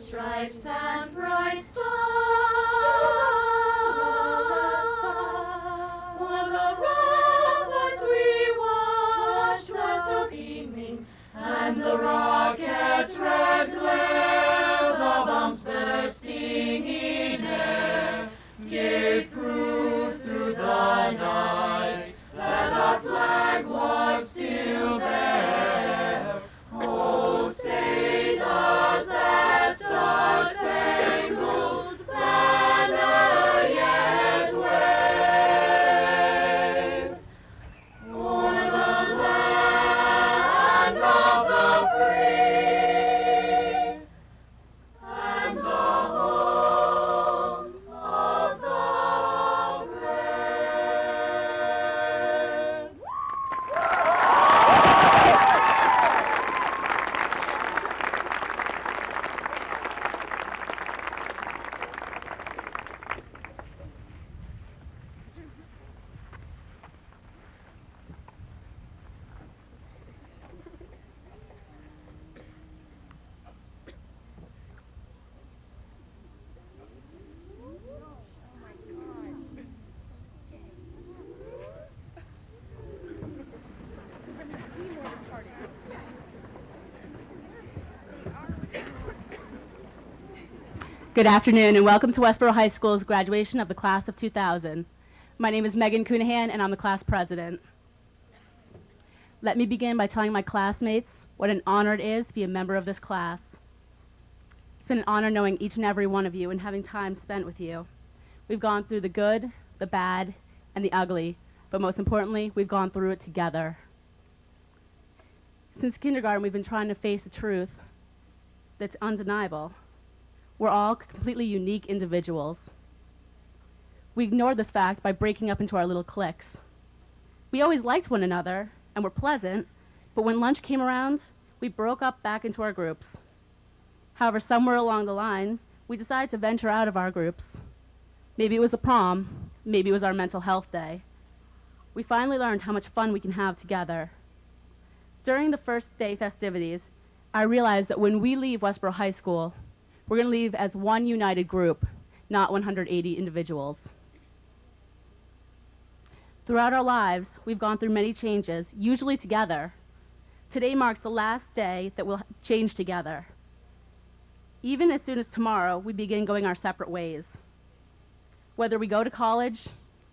stripes and bright stars. On the ramparts we watched were still beaming, and the rocket's red glare, the bombs bursting in air, gave proof through the night that our flag was still there. Oh, say does that star-spangled banner yet wave o'er the land of the free and the home of the brave? Good afternoon and welcome to Westboro High School's graduation of the class of 2000. My name is Megan Coonahan and I'm the class president. Let me begin by telling my classmates what an honor it is to be a member of this class. It's been an honor knowing each and every one of you and having time spent with you. We've gone through the good, the bad, and the ugly, but most importantly, we've gone through it together. Since kindergarten, we've been trying to face the truth that's undeniable. We're all completely unique individuals. We ignored this fact by breaking up into our little cliques. We always liked one another and were pleasant, but when lunch came around, we broke up back into our groups. However, somewhere along the line, we decided to venture out of our groups. Maybe it was a prom, maybe it was our mental health day. We finally learned how much fun we can have together. During the first day festivities, I realized that when we leave Westboro High School, we're going to leave as one united group, not 180 individuals. Throughout our lives, we've gone through many changes, usually together. Today marks the last day that we'll change together. Even as soon as tomorrow, we begin going our separate ways. Whether we go to college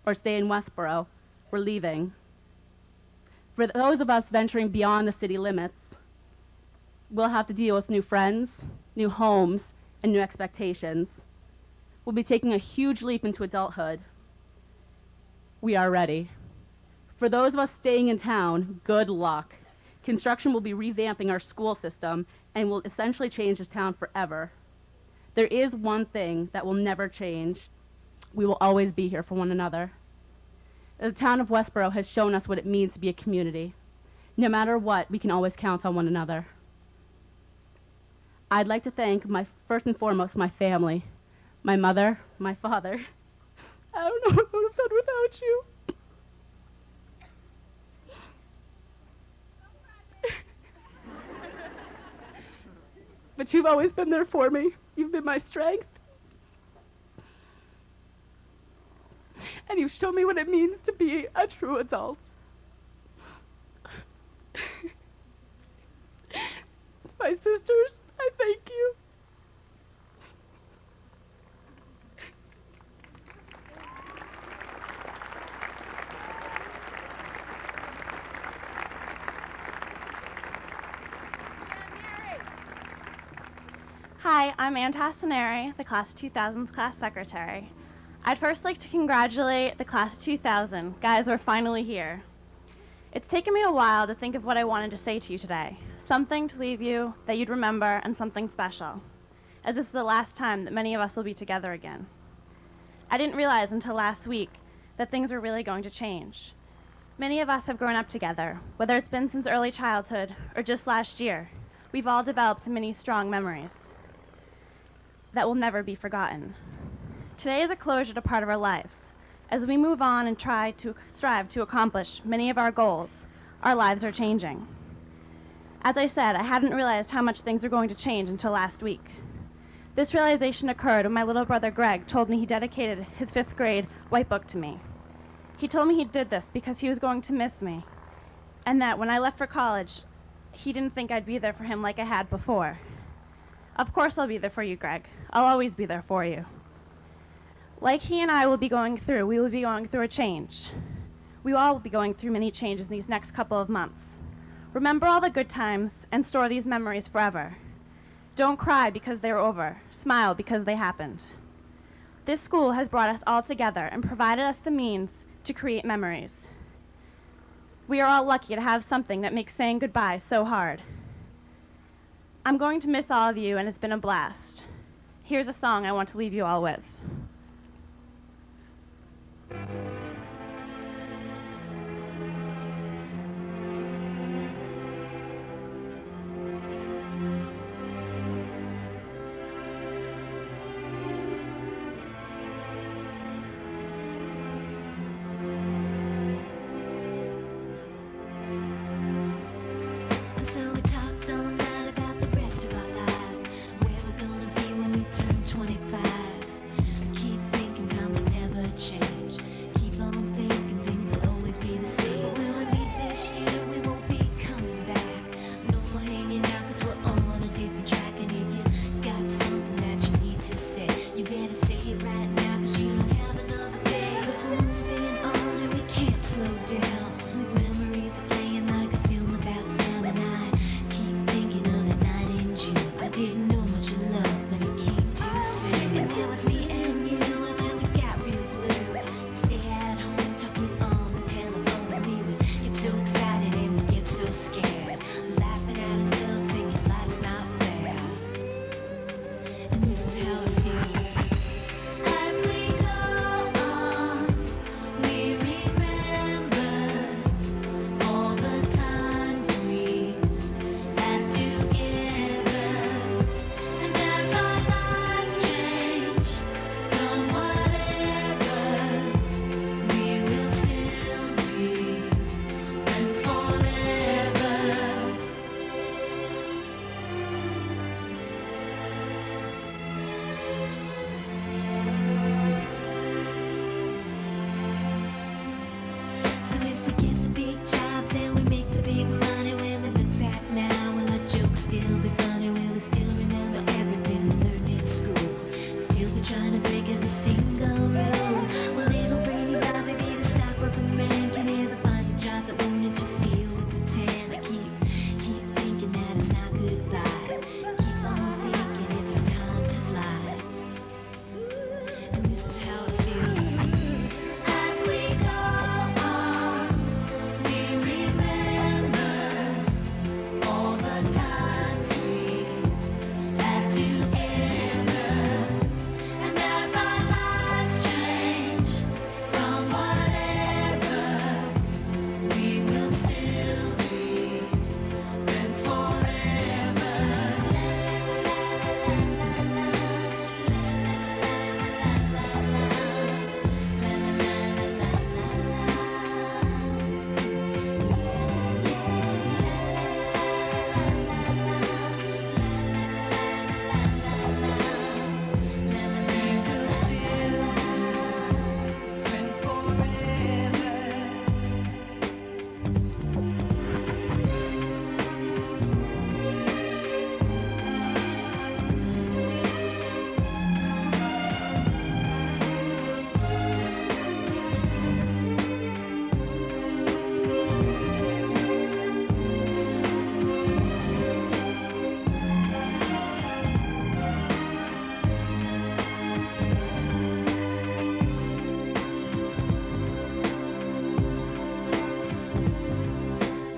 or stay in Westboro, we're leaving. For those of us venturing beyond the city limits, we'll have to deal with new friends, new homes, and new expectations. We'll be taking a huge leap into adulthood. We are ready. For those of us staying in town, good luck. Construction will be revamping our school system and will essentially change this town forever. There is one thing that will never change. We will always be here for one another. The town of Westboro has shown us what it means to be a community. No matter what, we can always count on one another. I'd like to thank first and foremost, my family, my mother, my father. I don't know what I would have done without you. But you've always been there for me. You've been my strength. And you've shown me what it means to be a true adult. My sisters, I thank you. Hi, I'm Ann Tassinari, the Class of 2000's class secretary. I'd first like to congratulate the Class of 2000. Guys, we're finally here. It's taken me a while to think of what I wanted to say to you today. Something to leave you that you'd remember and something special, as this is the last time that many of us will be together again. I didn't realize until last week that things were really going to change. Many of us have grown up together, whether it's been since early childhood or just last year. We've all developed many strong memories that will never be forgotten. Today is a closure to part of our lives. As we move on and strive to accomplish many of our goals, our lives are changing. As I said, I hadn't realized how much things are going to change until last week. This realization occurred when my little brother Greg told me he dedicated his 5th grade white book to me. He told me he did this because he was going to miss me, and that when I left for college, he didn't think I'd be there for him like I had before. Of course I'll be there for you, Greg. I'll always be there for you. Like he and I will be going through, we will be going through a change. We all will be going through many changes in these next couple of months. Remember all the good times and store these memories forever. Don't cry because they're over. Smile because they happened. This school has brought us all together and provided us the means to create memories. We are all lucky to have something that makes saying goodbye so hard. I'm going to miss all of you, and it's been a blast. Here's a song I want to leave you all with. So we talked all night about the rest of our lives, where we're gonna be when we turn 25. I keep thinking times will never change. Keep on thinking things will always be the same. When we leave this year, we won't be coming back. No more hanging out 'cause we're on a different track. And if you got something that you need to say, you better say it right now 'cause you don't have another day. 'Cause we're moving on and we can't slow down. These memories are playing like a film without sound. And I keep thinking of that night in June. I didn't know much of love, but it came too soon. And it was me and you, and then we got real blue. Stay at home talking on the telephone, and we would get so excited and we get so scared, laughing at ourselves, thinking life's not fair. And this is how it feels. As we go on, we remember all the times we had together. And as our lives change from whatever, we will still be friends forever. So if we get the big jobs and we make the big money, when we look back now, will our jokes still be funny? Will we still remember everything we learned in school? Still be trying to break every single rule? Will little brainy Bobby be the stockbroker man? Can he ever find a job that won't interfere with the tan? I keep thinking that it's not goodbye. Keep on thinking it's our time to fly. And this is how it feels. As we go on, we remember all the times we had together. And as our lives change from whatever, we will still be friends forever.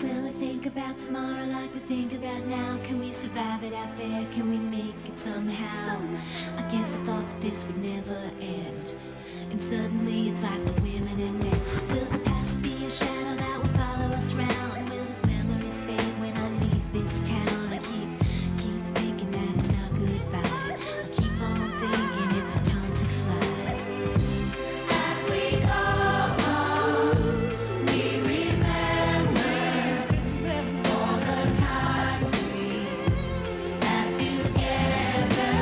Will we think about tomorrow like we think about now? Can we survive it out there? Can we make it somehow? I guess I thought that this would never end. And suddenly it's like the women and men. Will the past be a shadow that will follow us round? Will these memories fade when I leave this town? I keep thinking that it's not goodbye. I keep on thinking it's our time to fly. As we go on, we remember all the times we had together.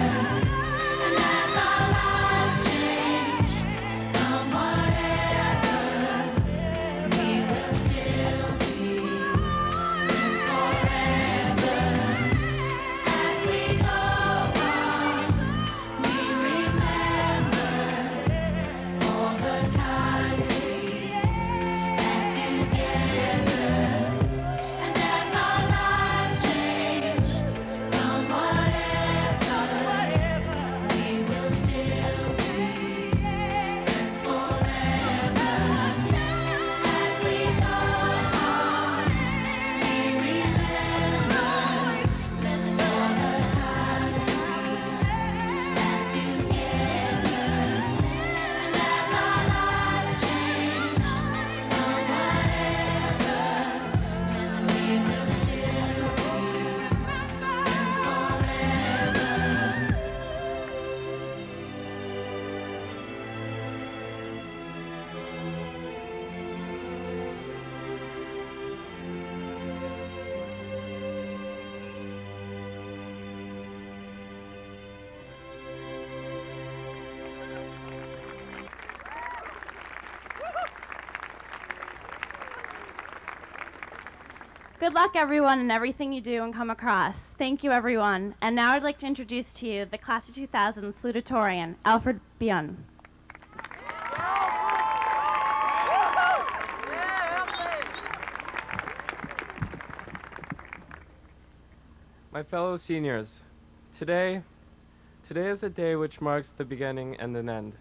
Good luck, everyone, in everything you do and come across. Thank you, everyone. And now I'd like to introduce to you the Class of 2000 salutatorian, Alfred Bionn. My fellow seniors, today is a day which marks the beginning and an end.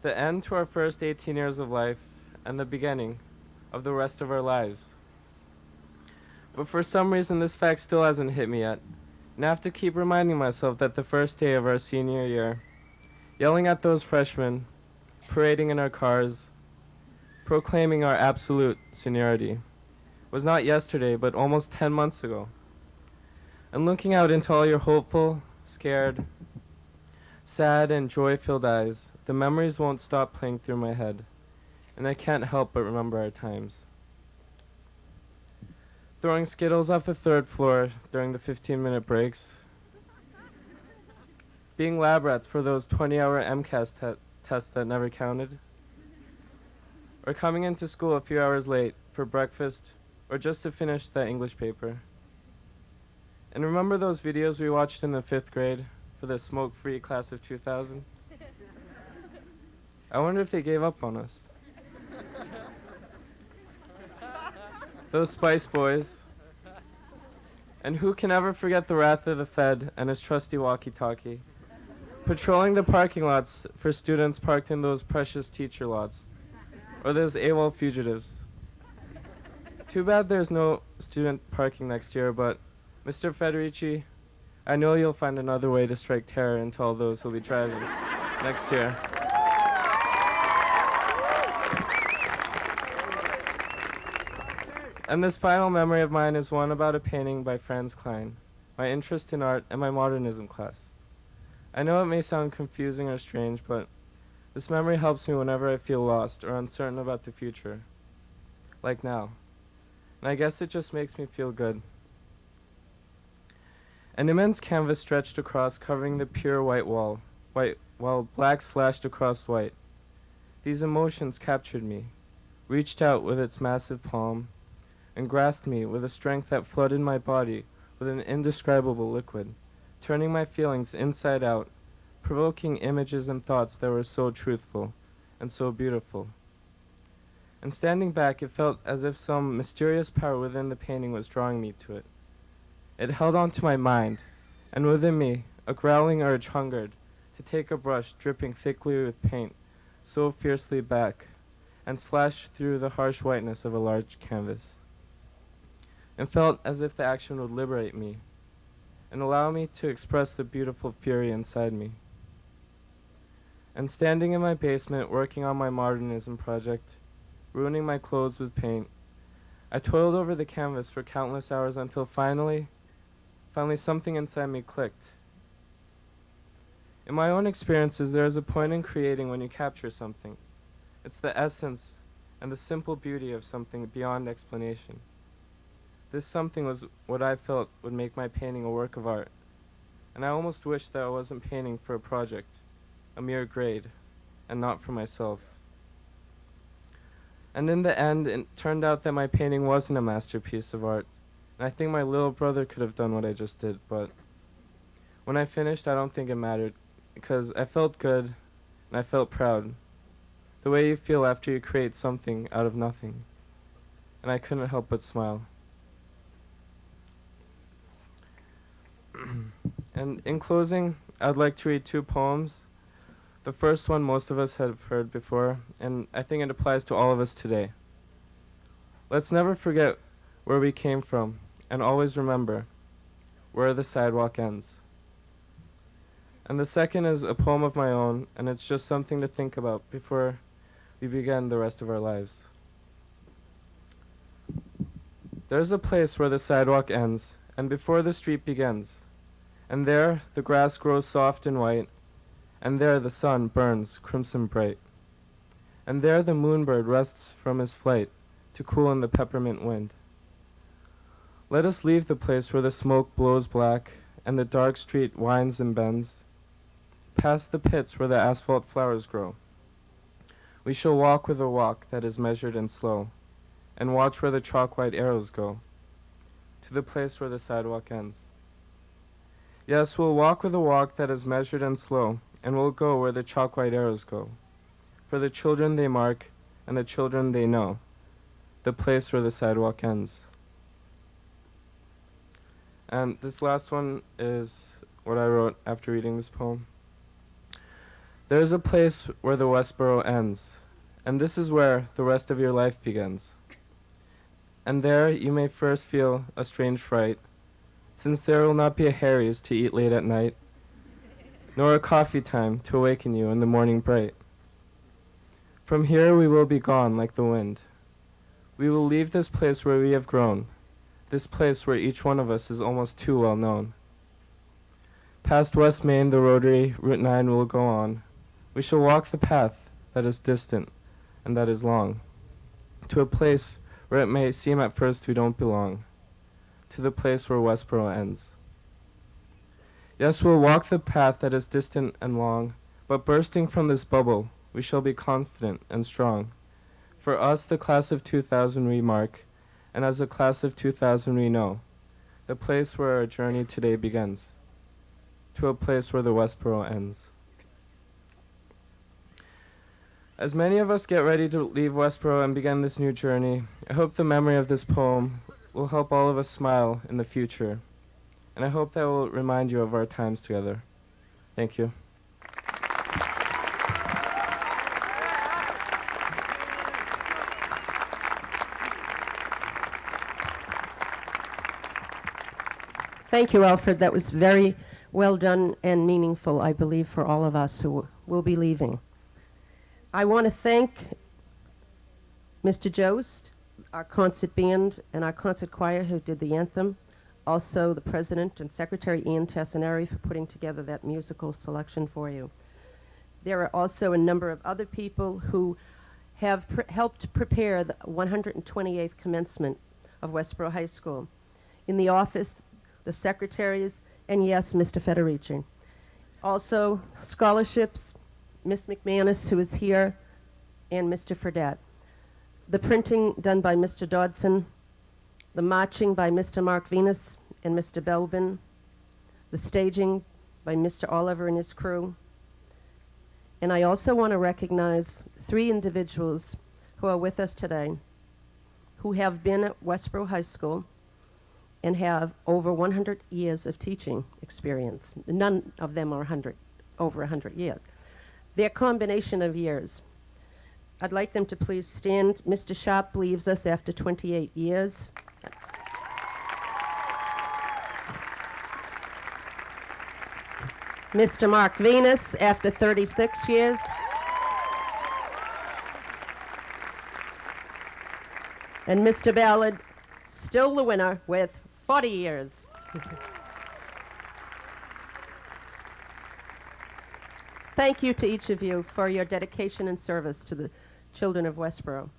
The end to our first 18 years of life and the beginning of the rest of our lives. But for some reason this fact still hasn't hit me yet, and I have to keep reminding myself that the first day of our senior year, yelling at those freshmen, parading in our cars, proclaiming our absolute seniority, was not yesterday but almost 10 months ago. And looking out into all your hopeful, scared, sad, and joy-filled eyes, the memories won't stop playing through my head, and I can't help but remember our times. Throwing Skittles off the 3rd floor during the 15-minute breaks, being lab rats for those 20-hour MCAS tests that never counted, or coming into school a few hours late for breakfast or just to finish that English paper. And remember those videos we watched in the 5th grade for the smoke-free class of 2000? I wonder if they gave up on us. Those Spice Boys. And who can ever forget the wrath of the Fed and his trusty walkie-talkie, patrolling the parking lots for students parked in those precious teacher lots, or those AWOL fugitives. Too bad there's no student parking next year, but Mr. Federici, I know you'll find another way to strike terror into all those who'll be driving next year. And this final memory of mine is one about a painting by Franz Klein, my interest in art, and my modernism class. I know it may sound confusing or strange, but this memory helps me whenever I feel lost or uncertain about the future, like now. And I guess it just makes me feel good. An immense canvas stretched across, covering the pure white wall, while black slashed across white. These emotions captured me, reached out with its massive palm, and grasped me with a strength that flooded my body with an indescribable liquid, turning my feelings inside out, provoking images and thoughts that were so truthful and so beautiful. And standing back, it felt as if some mysterious power within the painting was drawing me to it. It held on to my mind, and within me, a growling urge hungered to take a brush dripping thickly with paint so fiercely back and slash through the harsh whiteness of a large canvas. It felt as if the action would liberate me and allow me to express the beautiful fury inside me. And standing in my basement working on my modernism project, ruining my clothes with paint, I toiled over the canvas for countless hours until finally something inside me clicked. In my own experiences, there is a point in creating when you capture something. It's the essence and the simple beauty of something beyond explanation. This something was what I felt would make my painting a work of art, and I almost wished that I wasn't painting for a project, a mere grade, and not for myself. And in the end, it turned out that my painting wasn't a masterpiece of art, and I think my little brother could have done what I just did, but when I finished, I don't think it mattered, because I felt good, and I felt proud, the way you feel after you create something out of nothing, and I couldn't help but smile. And in closing, I'd like to read 2 poems. The first one most of us have heard before, and I think it applies to all of us today. Let's never forget where we came from, and always remember where the sidewalk ends. And the second is a poem of my own, and it's just something to think about before we begin the rest of our lives. There's a place where the sidewalk ends, and before the street begins, and there the grass grows soft and white, and there the sun burns crimson bright, and there the moonbird rests from his flight to cool in the peppermint wind. Let us leave the place where the smoke blows black and the dark street winds and bends, past the pits where the asphalt flowers grow. We shall walk with a walk that is measured and slow, and watch where the chalk white arrows go, to the place where the sidewalk ends. Yes, we'll walk with a walk that is measured and slow, and we'll go where the chalk white arrows go. For the children they mark, and the children they know, the place where the sidewalk ends. And this last one is what I wrote after reading this poem. There is a place where the Westboro ends, and this is where the rest of your life begins. And there you may first feel a strange fright, since there will not be a Harry's to eat late at night, nor a coffee time to awaken you in the morning bright. From here we will be gone like the wind. We will leave this place where we have grown, this place where each one of us is almost too well known. Past West Main, the rotary, Route 9 will go on. We shall walk the path that is distant and that is long, to a place where it may seem at first we don't belong, to the place where Westboro ends. Yes, we'll walk the path that is distant and long, but bursting from this bubble, we shall be confident and strong. For us, the class of 2000 we mark, and as a class of 2000 we know, the place where our journey today begins, to a place where the Westboro ends. As many of us get ready to leave Westboro and begin this new journey, I hope the memory of this poem will help all of us smile in the future, and I hope that will remind you of our times together. Thank you. Thank you, Alfred. That was very well done and meaningful, I believe, for all of us who will be leaving. I want to thank Mr. Jost, our concert band, and our concert choir who did the anthem. Also, the president and secretary, Ian Tassinari, for putting together that musical selection for you. There are also a number of other people who have helped prepare the 128th commencement of Westboro High School. In the office, the secretaries, and yes, Mr. Federici. Also, scholarships, Miss McManus, who is here, and Mr. Fredette. The printing done by Mr. Dodson, the marching by Mr. Mark Venus and Mr. Belbin, the staging by Mr. Oliver and his crew. And I also want to recognize 3 individuals who are with us today, who have been at Westboro High School and have over 100 years of teaching experience. None of them are over 100 years. Their combination of years. I'd like them to please stand. Mr. Sharp leaves us after 28 years. Mr. Mark Venus after 36 years. And Mr. Ballard, still the winner with 40 years. Thank you to each of you for your dedication and service to the children of Westboro.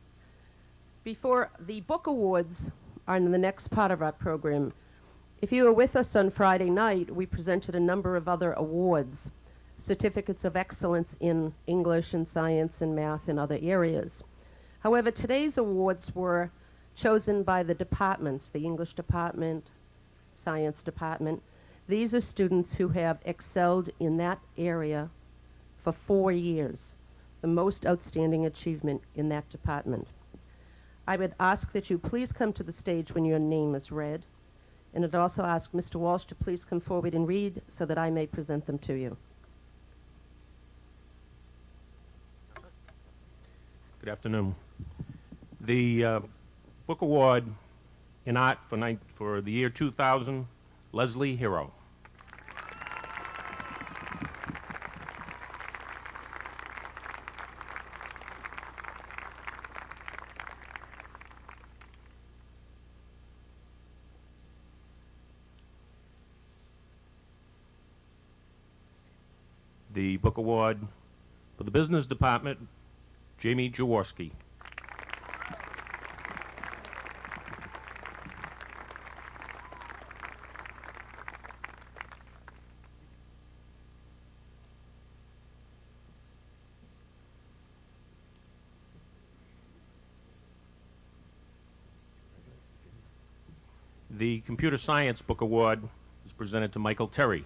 Before the book awards are in the next part of our program, if you were with us on Friday night, we presented a number of other awards, certificates of excellence in English and science and math and other areas. However, today's awards were chosen by the departments, the English department, science department. These are students who have excelled in that area for 4 years, the most outstanding achievement in that department. I would ask that you please come to the stage when your name is read, and I'd also ask Mr. Walsh to please come forward and read so that I may present them to you. Good afternoon. The book award in art for the year 2000, Leslie Hero. The book award for the business department, Jamie Jaworski. The Computer Science Book Award is presented to Michael Terry.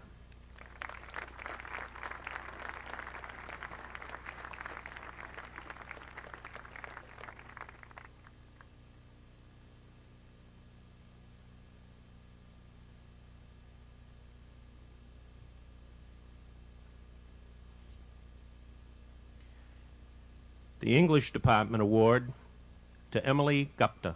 The English Department Award to Emily Gupta.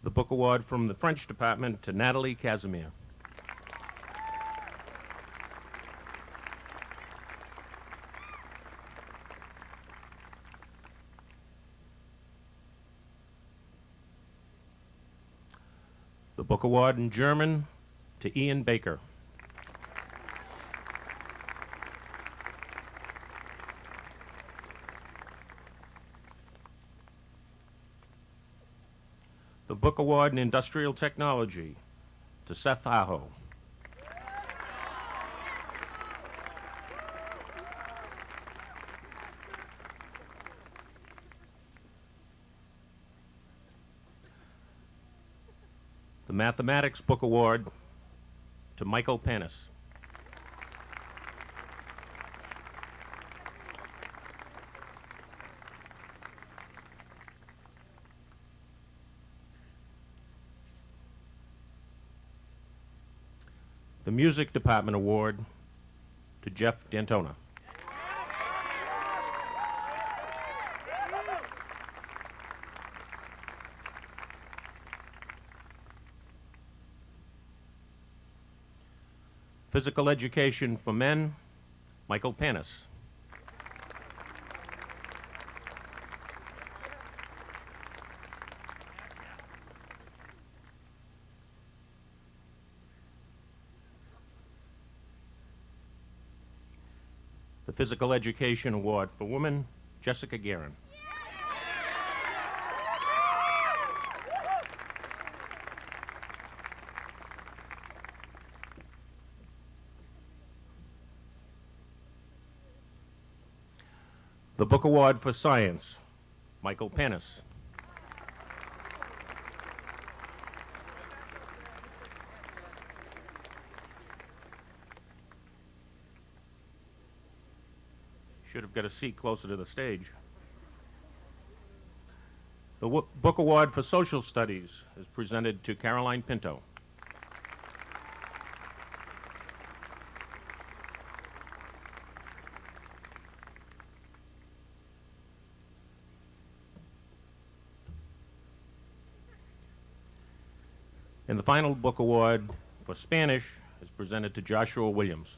The Book Award from the French Department to Natalie Casimir. The Book Award in German to Ian Baker. The Book Award in Industrial Technology to Seth Aho. The Mathematics Book Award to Michael Panis. The Music Department Award to Jeff D'Antona. Physical Education for Men, Michael Panis. The Physical Education Award for Women, Jessica Guerin. The Book Award for Science, Michael Panis. Should have got a seat closer to the stage. The Book Award for Social Studies is presented to Caroline Pinto. And the final book award for Spanish is presented to Joshua Williams.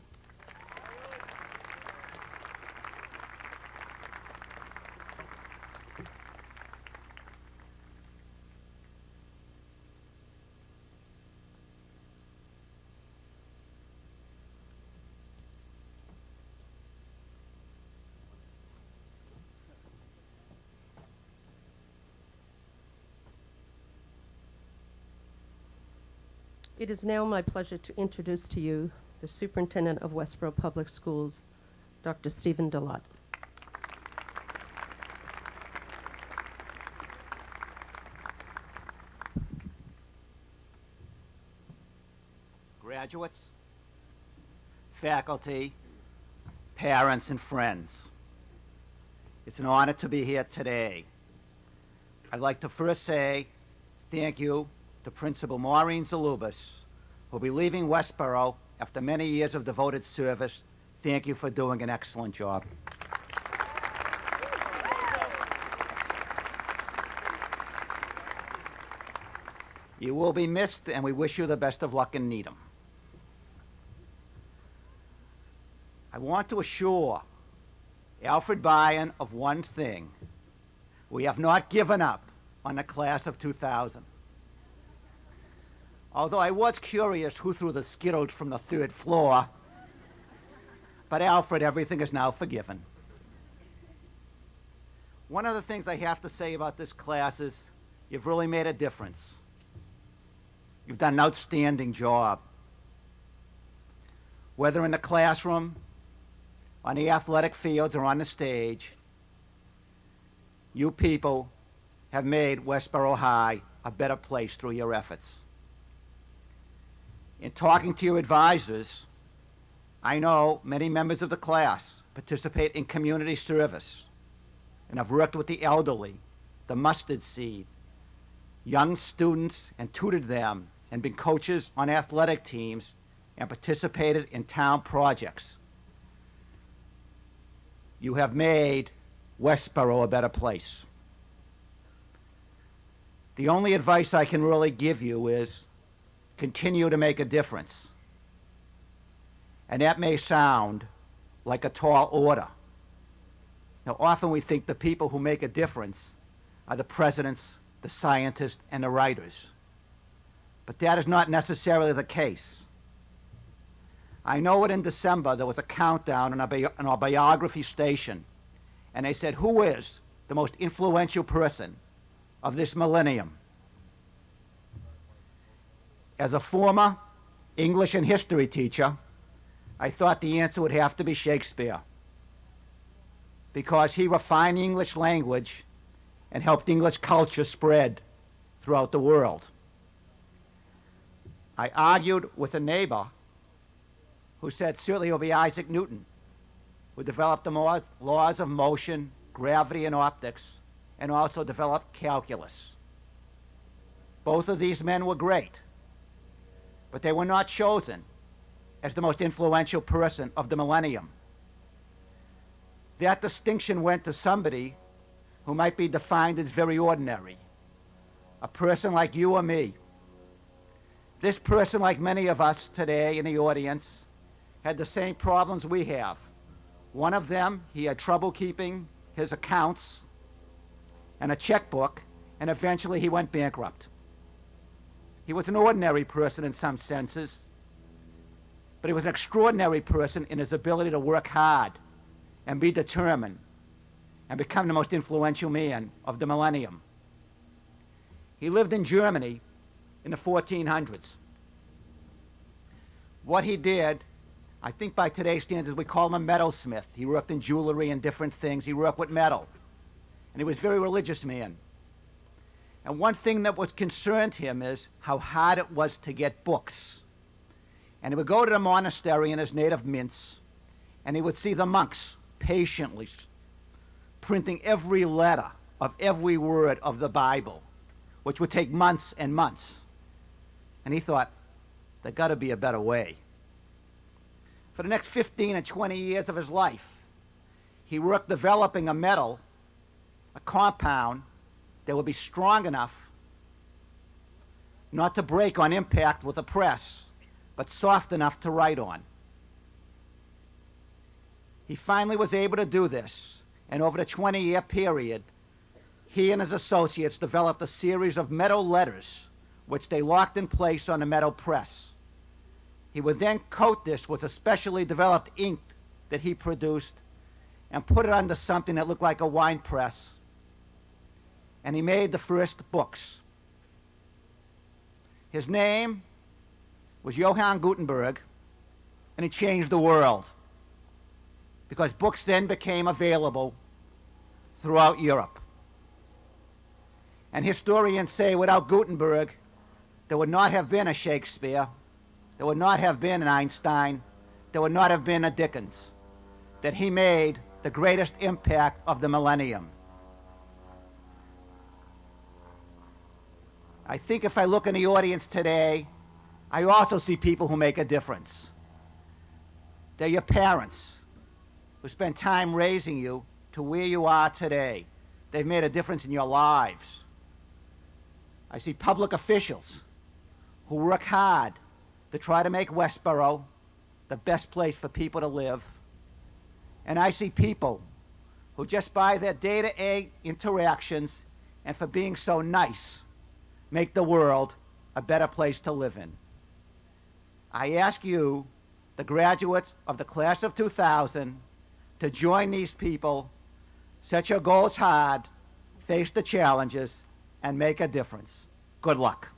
It is now my pleasure to introduce to you the Superintendent of Westboro Public Schools, Dr. Stephen Delott. Graduates, faculty, parents, and friends, it's an honor to be here today. I'd like to first say thank you to Principal Maureen Zalubis, who will be leaving Westboro after many years of devoted service. Thank you for doing an excellent job. You will be missed, and we wish you the best of luck in Needham. I want to assure Alfred Bryan of one thing. We have not given up on the class of 2000. Although I was curious who threw the Skittles from the third floor, but Alfred, everything is now forgiven. One of the things I have to say about this class is you've really made a difference. You've done an outstanding job. Whether in the classroom, on the athletic fields, or on the stage, you people have made Westboro High a better place through your efforts. In talking to your advisors, I know many members of the class participate in community service and have worked with the elderly, the mustard seed, young students, and tutored them and been coaches on athletic teams and participated in town projects. You have made Westboro a better place. The only advice I can really give you is continue to make a difference. And that may sound like a tall order. Now, often we think the people who make a difference are the presidents, the scientists, and the writers. But that is not necessarily the case. I know that in December there was a countdown on our biography station, and they said, who is the most influential person of this millennium? As a former English and history teacher, I thought the answer would have to be Shakespeare, because he refined the English language and helped English culture spread throughout the world. I argued with a neighbor who said certainly it will be Isaac Newton, who developed the laws of motion, gravity, and optics, and also developed calculus. Both of these men were great, but they were not chosen as the most influential person of the millennium. That distinction went to somebody who might be defined as very ordinary, a person like you or me. This person, like many of us today in the audience, had the same problems we have. One of them, he had trouble keeping his accounts and a checkbook, and eventually he went bankrupt. He was an ordinary person in some senses, but he was an extraordinary person in his ability to work hard and be determined and become the most influential man of the millennium. He lived in Germany in the 1400s. What he did, I think by today's standards, we call him a metalsmith. He worked in jewelry and different things. He worked with metal. And he was a very religious man. And one thing that was concerned him is how hard it was to get books. And he would go to the monastery in his native Minsk, and he would see the monks patiently printing every letter of every word of the Bible, which would take months and months. And he thought, there's got to be a better way. For the next 15 and 20 years of his life, he worked developing a metal, a compound, that would be strong enough not to break on impact with a press, but soft enough to write on. He finally was able to do this, and over the 20-year period, he and his associates developed a series of metal letters which they locked in place on the metal press. He would then coat this with a specially developed ink that he produced and put it under something that looked like a wine press. And he made the first books. His name was Johann Gutenberg, and he changed the world, because books then became available throughout Europe. And historians say without Gutenberg, there would not have been a Shakespeare, there would not have been an Einstein, there would not have been a Dickens, that he made the greatest impact of the millennium. I think if I look in the audience today, I also see people who make a difference. They're your parents who spent time raising you to where you are today. They've made a difference in your lives. I see public officials who work hard to try to make Westboro the best place for people to live. And I see people who just by their day-to-day interactions and for being so nice make the world a better place to live in. I ask you, the graduates of the class of 2000, to join these people Set your goals hard, face the challenges, and make a difference. Good luck.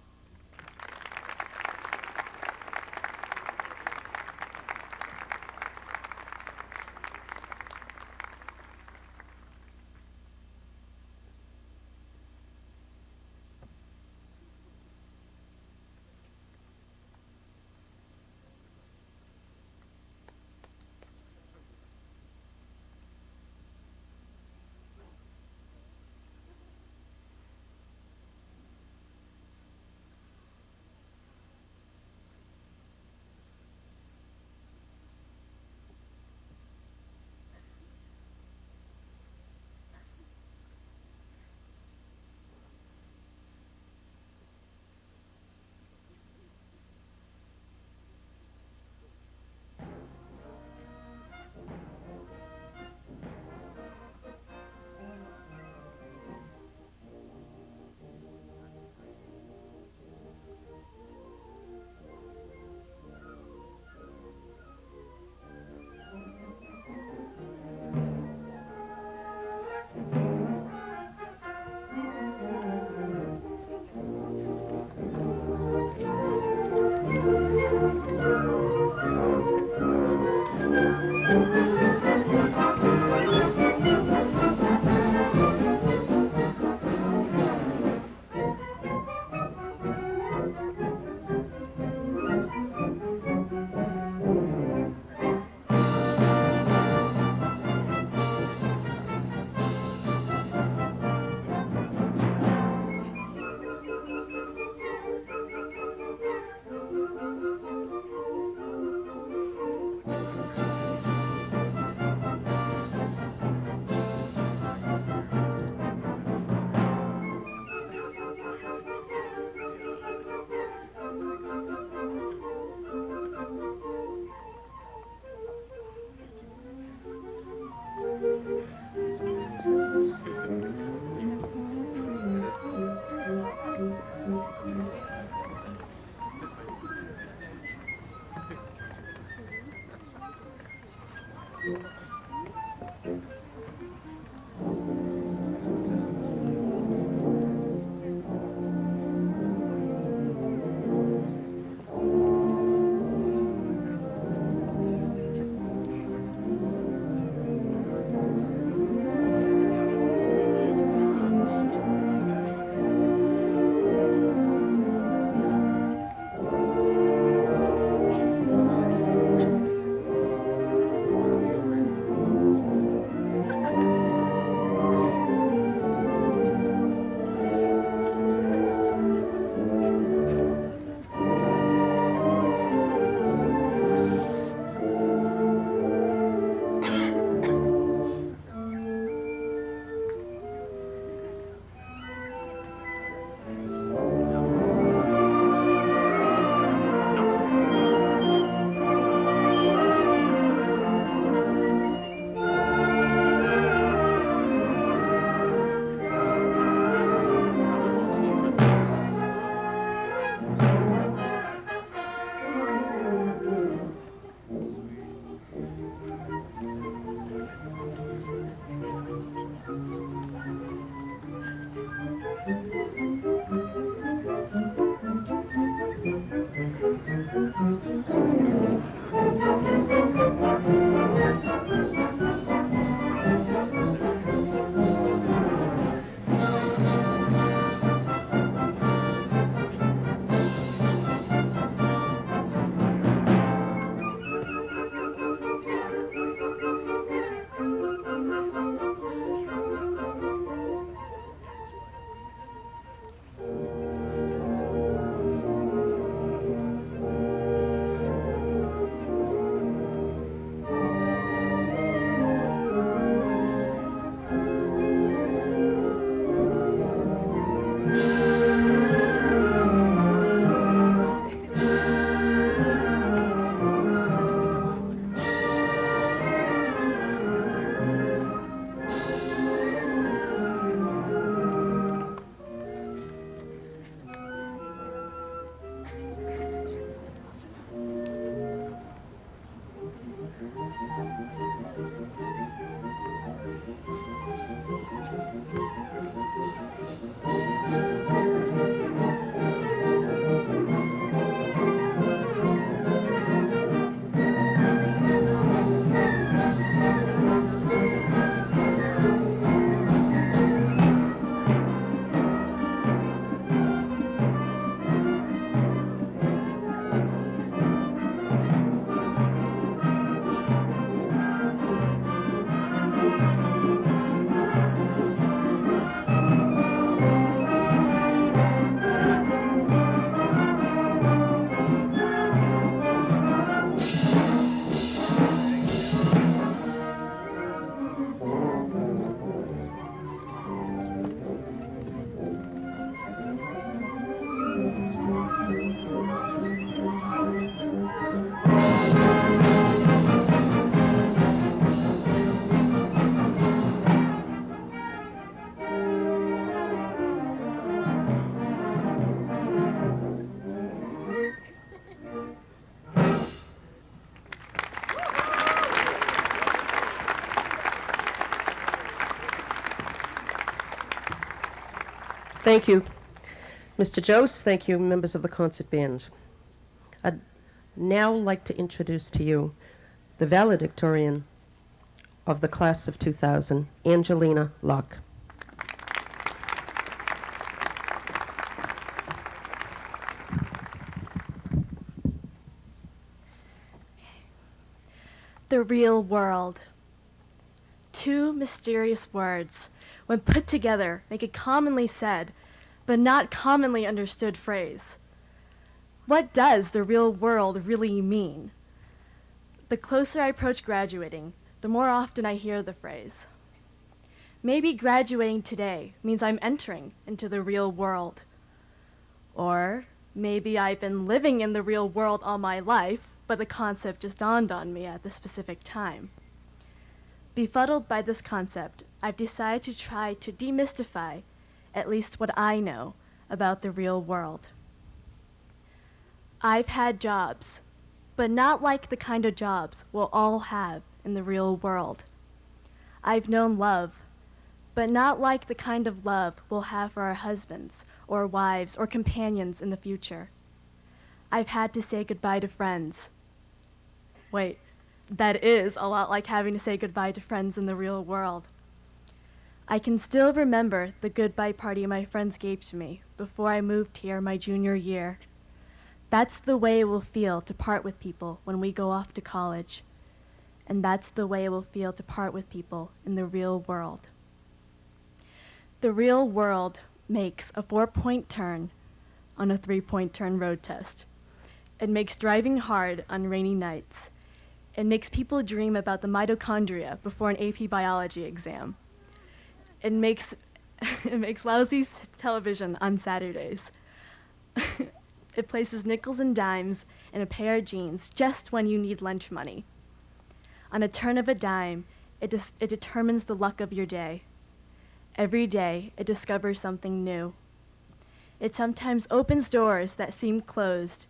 Thank you, Mr. Jose. Thank you, members of the concert band. I'd now like to introduce to you the valedictorian of the class of 2000, Angelina Locke. The real world. Two mysterious words, when put together, make a commonly said, but not commonly understood phrase. What does the real world really mean? The closer I approach graduating, the more often I hear the phrase. Maybe graduating today means I'm entering into the real world. Or maybe I've been living in the real world all my life, but the concept just dawned on me at this specific time. Befuddled by this concept, I've decided to try to demystify at least what I know about the real world. I've had jobs, but not like the kind of jobs we'll all have in the real world. I've known love, but not like the kind of love we'll have for our husbands or wives or companions in the future. I've had to say goodbye to friends. Wait, that is a lot like having to say goodbye to friends in the real world. I can still remember the goodbye party my friends gave to me before I moved here my junior year. That's the way it will feel to part with people when we go off to college. And that's the way it will feel to part with people in the real world. The real world makes a 4-point turn on a 3-point turn road test. It makes driving hard on rainy nights. It makes people dream about the mitochondria before an AP biology exam. It makes lousy television on Saturdays. It places nickels and dimes in a pair of jeans just when you need lunch money. On a turn of a dime, it determines the luck of your day. Every day, it discovers something new. It sometimes opens doors that seem closed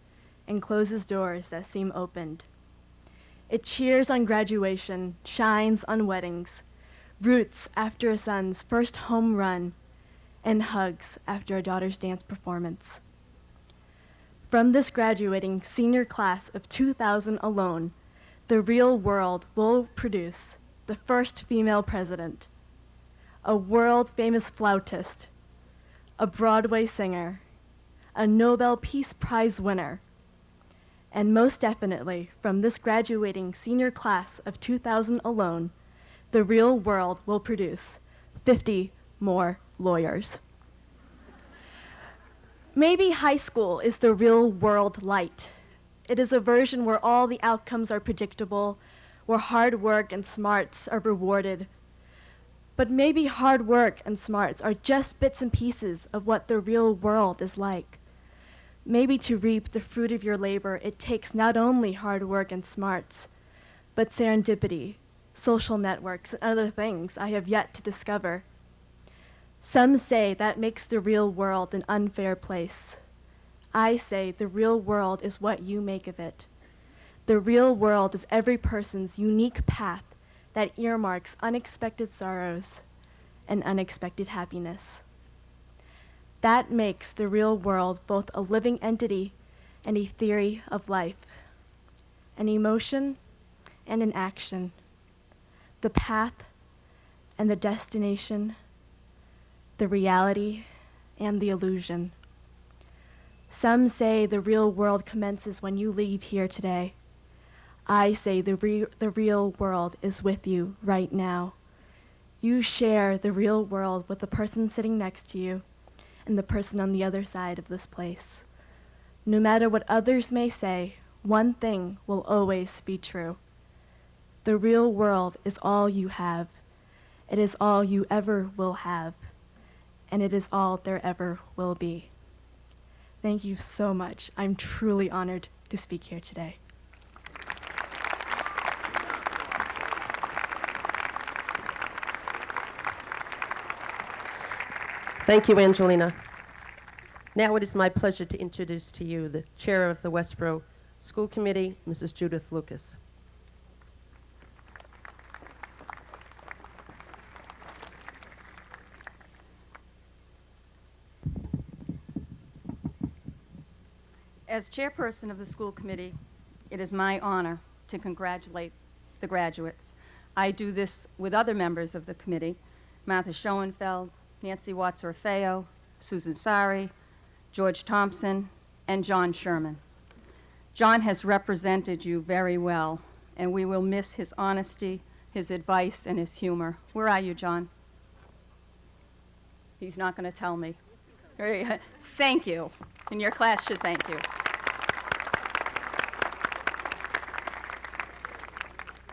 and closes doors that seem opened. It cheers on graduation, shines on weddings, roots after a son's first home run, and hugs after a daughter's dance performance. From this graduating senior class of 2000 alone, the real world will produce the first female president, a world-famous flautist, a Broadway singer, a Nobel Peace Prize winner, and most definitely, from this graduating senior class of 2000 alone, the real world will produce 50 more lawyers. Maybe high school is the real world light. It is a version where all the outcomes are predictable, where hard work and smarts are rewarded. But maybe hard work and smarts are just bits and pieces of what the real world is like. Maybe to reap the fruit of your labor, it takes not only hard work and smarts, but serendipity, social networks, and other things I have yet to discover. Some say that makes the real world an unfair place. I say the real world is what you make of it. The real world is every person's unique path that earmarks unexpected sorrows and unexpected happiness. That makes the real world both a living entity and a theory of life, an emotion and an action, the path and the destination, the reality and the illusion. Some say the real world commences when you leave here today. I say the real world is with you right now. You share the real world with the person sitting next to you and the person on the other side of this place. No matter what others may say, one thing will always be true. The real world is all you have. It is all you ever will have. And it is all there ever will be. Thank you so much. I'm truly honored to speak here today. Thank you, Angelina. Now it is my pleasure to introduce to you the chair of the Westboro School Committee, Mrs. Judith Lucas. As chairperson of the school committee, it is my honor to congratulate the graduates. I do this with other members of the committee, Martha Schoenfeld, Nancy Watts-Orfeo, Susan Sari, George Thompson, and John Sherman. John has represented you very well, and we will miss his honesty, his advice, and his humor. Where are you, John? He's not going to tell me. Thank you, and your class should thank you.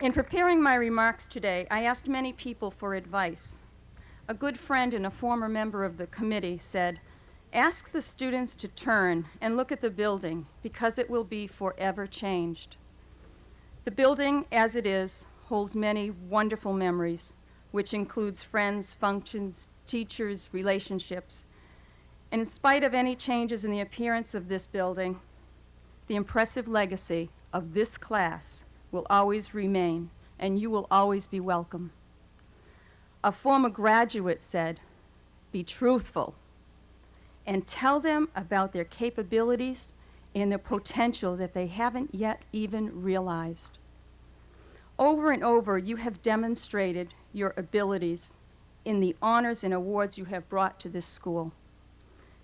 In preparing my remarks today, I asked many people for advice. A good friend and a former member of the committee said, "Ask the students to turn and look at the building because it will be forever changed." The building, as it is, holds many wonderful memories, which includes friends, functions, teachers, relationships. And in spite of any changes in the appearance of this building, the impressive legacy of this class will always remain, and you will always be welcome. A former graduate said, "Be truthful and tell them about their capabilities and the potential that they haven't yet even realized." Over and over, you have demonstrated your abilities in the honors and awards you have brought to this school.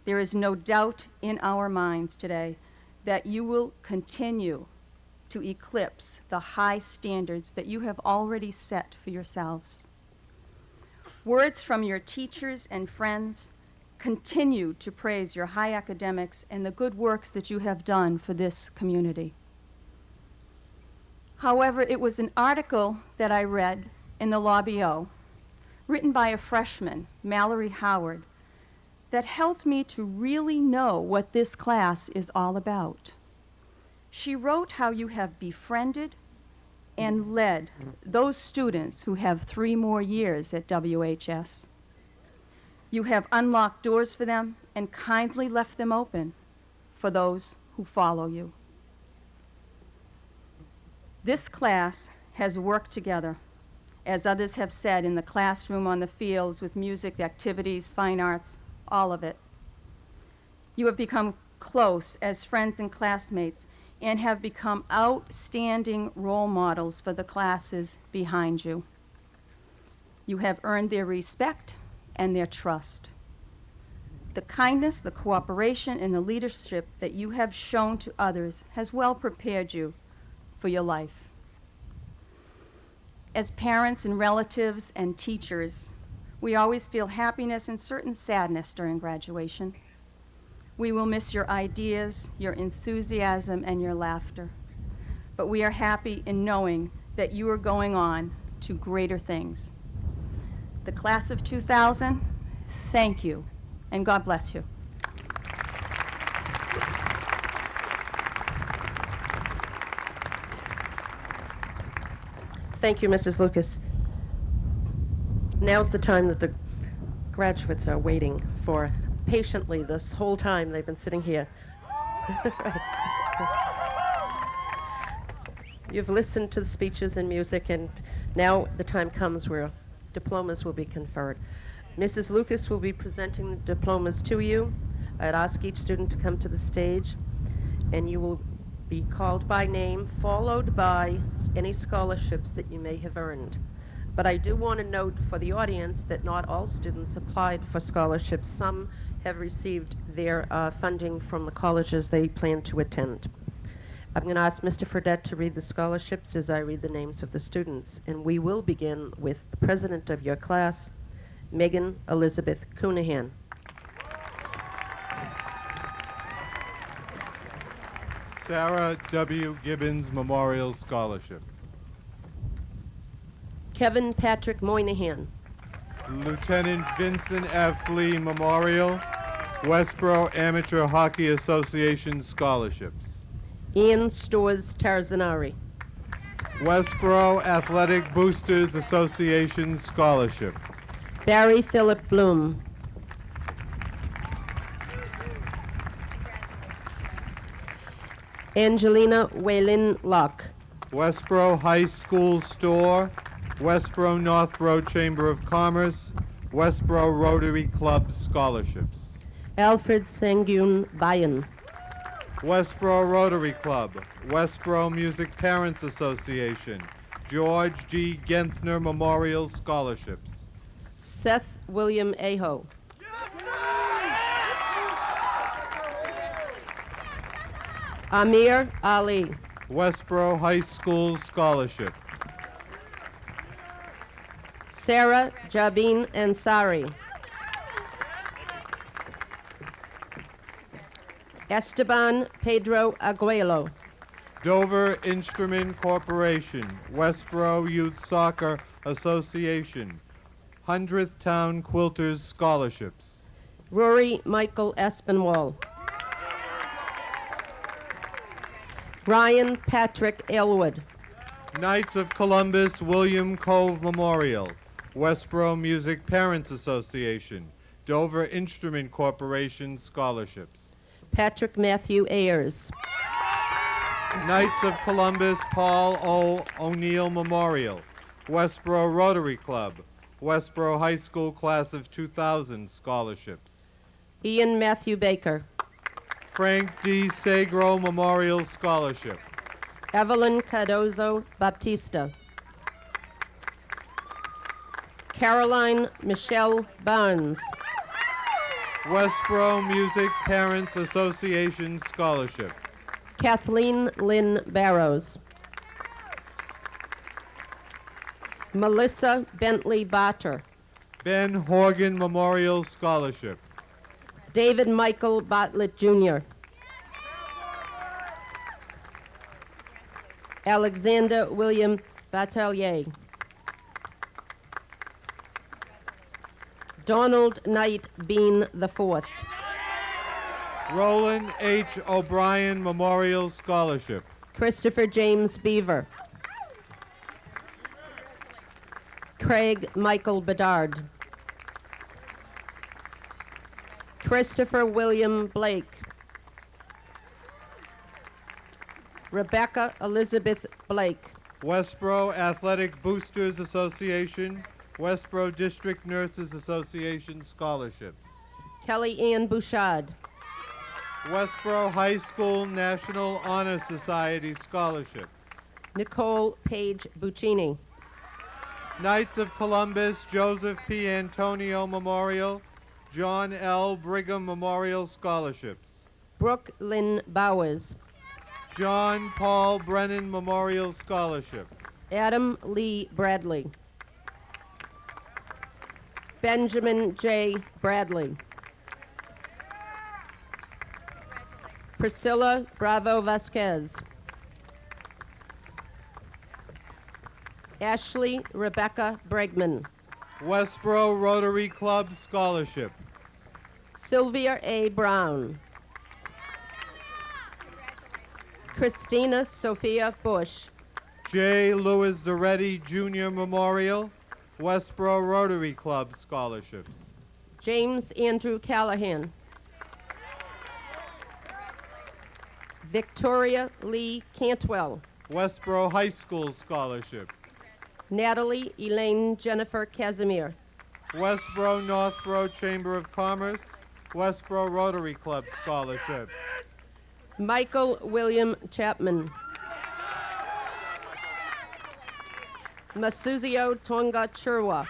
There is no doubt in our minds today that you will continue to eclipse the high standards that you have already set for yourselves. Words from your teachers and friends continue to praise your high academics and the good works that you have done for this community. However, it was an article that I read in the Lobby O, written by a freshman, Mallory Howard, that helped me to really know what this class is all about. She wrote how you have befriended and led those students who have 3 more years at WHS. You have unlocked doors for them and kindly left them open for those who follow you. This class has worked together, as others have said, in the classroom, on the fields, with music, activities, fine arts, all of it. You have become close as friends and classmates and have become outstanding role models for the classes behind you. You have earned their respect and their trust. The kindness, the cooperation, and the leadership that you have shown to others has well prepared you for your life. As parents and relatives and teachers, we always feel happiness and certain sadness during graduation. We will miss your ideas, your enthusiasm, and your laughter. But we are happy in knowing that you are going on to greater things. The class of 2000, thank you, and God bless you. Thank you, Mrs. Lucas. Now's the time that the graduates are waiting for patiently this whole time they've been sitting here. You've listened to the speeches and music, and now the time comes where diplomas will be conferred. Mrs. Lucas will be presenting the diplomas to you. I'd ask each student to come to the stage, and you will be called by name, followed by any scholarships that you may have earned. But I do want to note for the audience that not all students applied for scholarships. Some have received their funding from the colleges they plan to attend. I'm going to ask Mr. Fredette to read the scholarships as I read the names of the students. And we will begin with the president of your class, Megan Elizabeth Coonahan. Sarah W. Gibbons Memorial Scholarship. Kevin Patrick Moynihan. Lieutenant Vincent F. Lee Memorial, Westboro Amateur Hockey Association Scholarships. Ian Stores Tarzanari. Westboro Athletic Boosters Association Scholarship. Barry Philip Bloom. Angelina Waylin Locke. Westboro High School Store, Westboro Northborough Chamber of Commerce, Westboro Rotary Club Scholarships. Alfred Sangun Bayan. Westboro Rotary Club, Westboro Music Parents Association, George G. Genthner Memorial Scholarships. Seth William Aho. Amir Ali. Westboro High School Scholarship. Sarah Jabin Ansari. Esteban Pedro Aguelo. Dover Instrument Corporation, Westboro Youth Soccer Association, 100th Town Quilters Scholarships. Rory Michael Espinwall. Ryan Patrick Elwood. Knights of Columbus William Cove Memorial, Westboro Music Parents Association, Dover Instrument Corporation Scholarships. Patrick Matthew Ayers. Knights of Columbus Paul O. O'Neill Memorial, Westboro Rotary Club, Westboro High School Class of 2000 Scholarships. Ian Matthew Baker. Frank D. Sagro Memorial Scholarship. Evelyn Cardozo Baptista. Caroline Michelle Barnes. Westboro Music Parents Association Scholarship. Kathleen Lynn Barrows. Melissa Bentley Botter. Ben Horgan Memorial Scholarship. David Michael Bartlett Jr. Alexander William Batelier. Donald Knight Bean IV. Roland H. O'Brien Memorial Scholarship. Christopher James Beaver. Craig Michael Bedard. Christopher William Blake. Rebecca Elizabeth Blake. Westboro Athletic Boosters Association, Westboro District Nurses Association Scholarships. Kelly Ann Bouchard. Westboro High School National Honor Society Scholarship. Nicole Page Buccini. Knights of Columbus Joseph P. Antonio Memorial, John L. Brigham Memorial Scholarships. Brooke Lynn Bowers. John Paul Brennan Memorial Scholarship. Adam Lee Bradley. Benjamin J. Bradley. Priscilla Bravo Vasquez. Ashley Rebecca Bregman. Westboro Rotary Club Scholarship. Sylvia A. Brown. Christina Sophia Bush. J. Louis Zaretti Jr. Memorial, Westboro Rotary Club Scholarships. James Andrew Callahan. Victoria Lee Cantwell. Westboro High School Scholarship. Natalie Elaine Jennifer Casimir. Westboro Northboro Chamber of Commerce, Westboro Rotary Club Scholarships. Michael William Chapman. Masuzio Tonga Chirwa.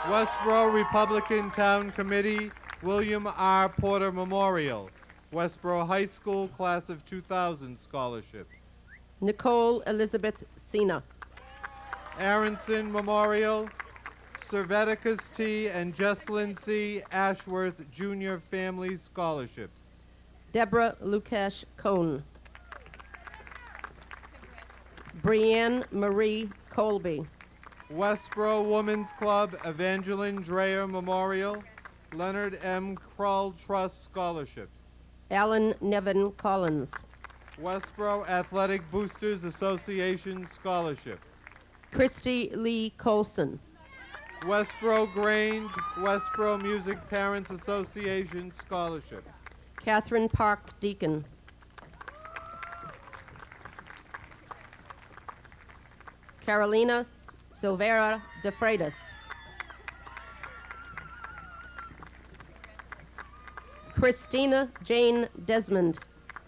Westboro Republican Town Committee, William R. Porter Memorial, Westboro High School Class of 2000 Scholarships. Nicole Elizabeth Sina. Aronson Memorial, Serveticus T. and Jesslyn C. Ashworth Jr. Family Scholarships. Deborah Lukash Cohn. Brianne Marie Colby. Westboro Women's Club Evangeline Dreyer Memorial, Leonard M. Krull Trust Scholarships. Alan Nevin Collins. Westboro Athletic Boosters Association Scholarship. Christy Lee Colson. Westboro Grange, Westboro Music Parents Association Scholarships. Catherine Park Deacon. Carolina Silvera de Freitas. Christina Jane Desmond.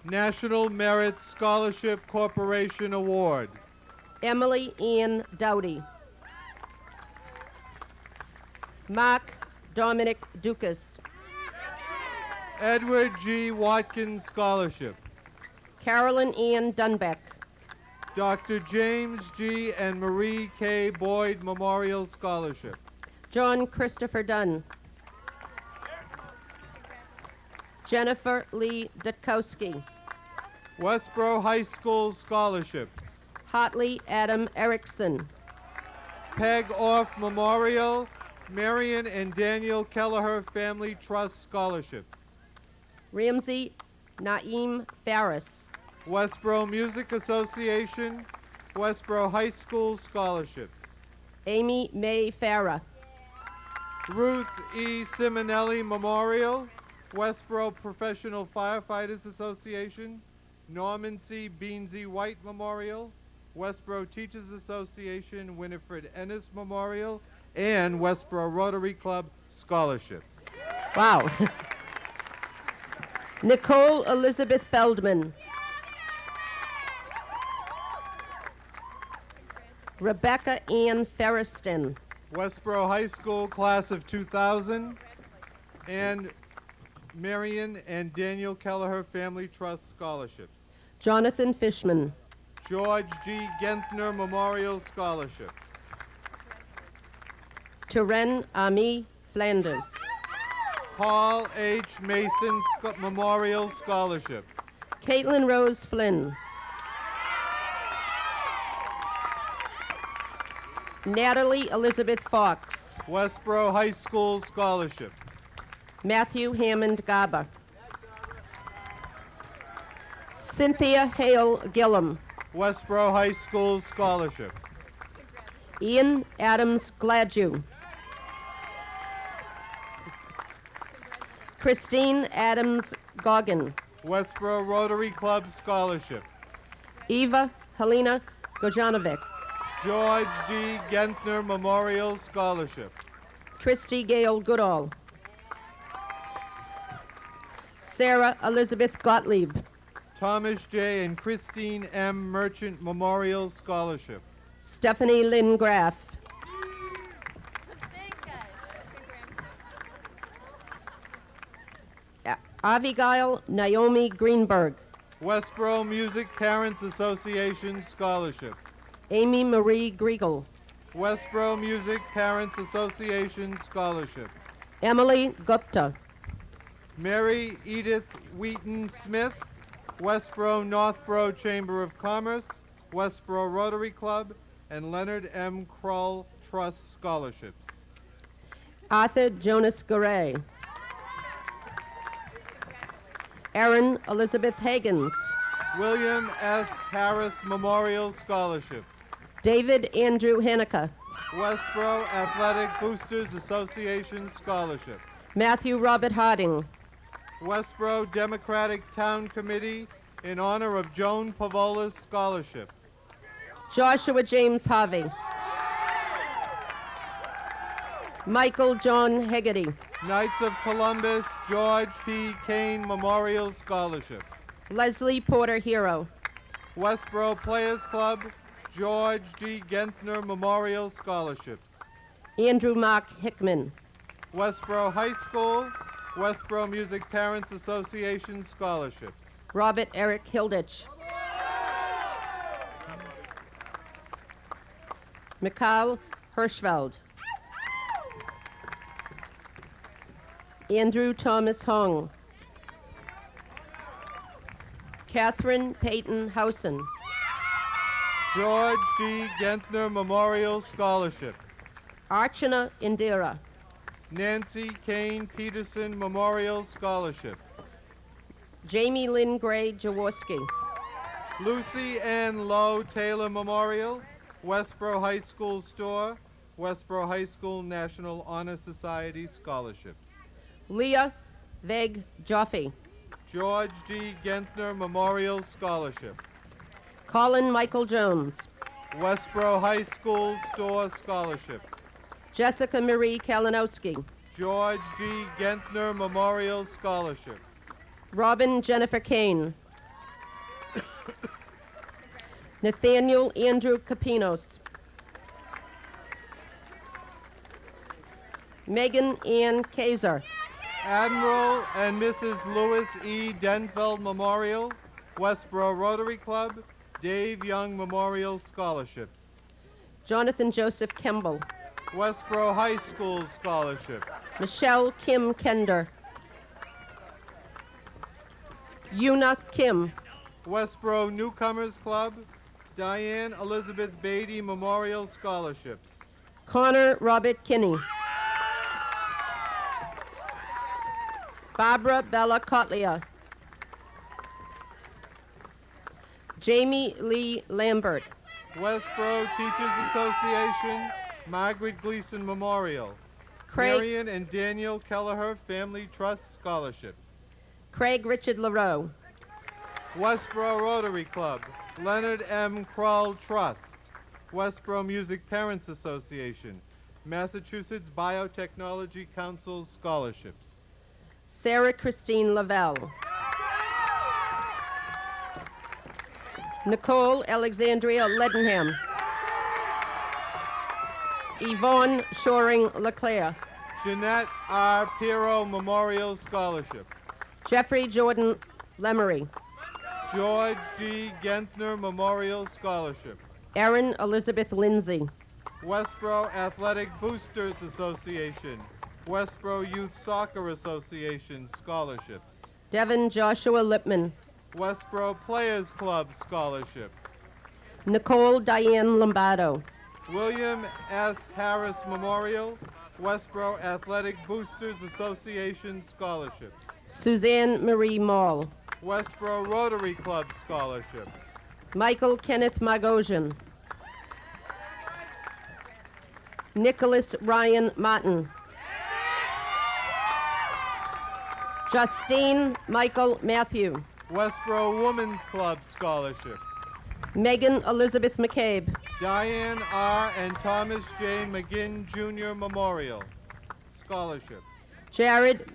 National Merit Scholarship Corporation Award. Emily Ann Dowdy. Mark Dominic Dukas. Edward G. Watkins Scholarship. Carolyn Ann Dunbeck. Dr. James G. and Marie K. Boyd Memorial Scholarship. John Christopher Dunn. Jennifer Lee Dutkowski. Westboro High School Scholarship. Hartley Adam Erickson. Peg Off Memorial, Marion and Daniel Kelleher Family Trust Scholarships. Ramsey Naeem Farris. Westboro Music Association, Westboro High School Scholarships. Amy May Farah. Ruth E. Simonelli Memorial, Westboro Professional Firefighters Association, Norman C. Beansy White Memorial, Westboro Teachers Association, Winifred Ennis Memorial, and Westboro Rotary Club Scholarships. Wow. Nicole Elizabeth Feldman. Rebecca Ann Ferriston. Westboro High School Class of 2000, and Marion and Daniel Kelleher Family Trust Scholarships. Jonathan Fishman. George G. Genthner Memorial Scholarship. Turen Ami Flanders. Paul H. Mason Memorial Scholarship. Caitlin Rose Flynn. Natalie Elizabeth Fox. Westboro High School Scholarship. Matthew Hammond Garber. Cynthia Hale Gillum. Westboro High School Scholarship. Ian Adams Gladue. Christine Adams Goggin. Westboro Rotary Club Scholarship. Eva Helena Gojanovic. George D. Genthner Memorial Scholarship. Christy Gale Goodall. Sarah Elizabeth Gottlieb. Thomas J. and Christine M. Merchant Memorial Scholarship. Stephanie Lynn Graff. Abigail Naomi Greenberg. Westboro Music Parents Association Scholarship. Amy Marie Griegel. Westboro Music Parents Association Scholarship. Emily Gupta. Mary Edith Wheaton Smith, Westboro Northboro Chamber of Commerce, Westboro Rotary Club, and Leonard M. Krull Trust Scholarships. Arthur Jonas Garay. Erin Elizabeth Hagens. William S. Harris Memorial Scholarship. David Andrew Hanukkah. Westboro Athletic Boosters Association Scholarship. Matthew Robert Harding. Westboro Democratic Town Committee in honor of Joan Pavola's Scholarship. Joshua James Harvey. Michael John Hegarty. Knights of Columbus George P. Kane Memorial Scholarship. Leslie Porter Hero. Westboro Players Club George G. Genthner Memorial Scholarships. Andrew Mark Hickman. Westboro High School Westboro Music Parents Association Scholarships. Robert Eric Hilditch. Mikhail Hirschfeld. Andrew Thomas Hong. Catherine Peyton Housen. George D. Genthner Memorial Scholarship. Archana Indira. Nancy Kane Peterson Memorial Scholarship. Jamie Lynn Gray Jaworski. Lucy Ann Lowe Taylor Memorial, Westboro High School Store, Westboro High School National Honor Society Scholarships. Leah Veg Joffe. George D. Genthner Memorial Scholarship. Colin Michael Jones. Westboro High School Store Scholarship. Jessica Marie Kalinowski. George G. Gentner Memorial Scholarship. Robin Jennifer Kane. Nathaniel Andrew Capinos. Megan Ann Kaiser. Admiral and Mrs. Lewis E. Denfeld Memorial, Westboro Rotary Club, Dave Young Memorial Scholarships. Jonathan Joseph Kemble. Westboro High School Scholarship. Michelle Kim Kender. Yuna Kim. Westboro Newcomers Club, Diane Elizabeth Beatty Memorial Scholarships. Connor Robert Kinney. Barbara Bella Cotlia. Jamie Lee Lambert. Westboro Teachers Association, Margaret Gleason Memorial. Craig, Marion and Daniel Kelleher Family Trust Scholarships. Craig Richard LaRoe. Westboro Rotary Club, Leonard M. Krull Trust. Westboro Music Parents Association, Massachusetts Biotechnology Council Scholarships. Sarah Christine Lavelle. Nicole Alexandria Ledenham. Yvonne Shoring LeClaire. Jeanette R. Pirro Memorial Scholarship. Jeffrey Jordan Lemery. George G. Gentner Memorial Scholarship. Erin Elizabeth Lindsay. Westboro Athletic Boosters Association, Westboro Youth Soccer Association Scholarships. Devin Joshua Lipman. Westboro Players Club Scholarship. Nicole Diane Lombardo. William S. Harris Memorial, Westboro Athletic Boosters Association Scholarships. Suzanne Marie Mall. Westboro Rotary Club Scholarship. Michael Kenneth Margosian. Nicholas Ryan Martin. Justine Michael Matthew. Westboro Women's Club Scholarship. Megan Elizabeth McCabe. Diane R. and Thomas J. McGinn Jr. Memorial Scholarship. Jared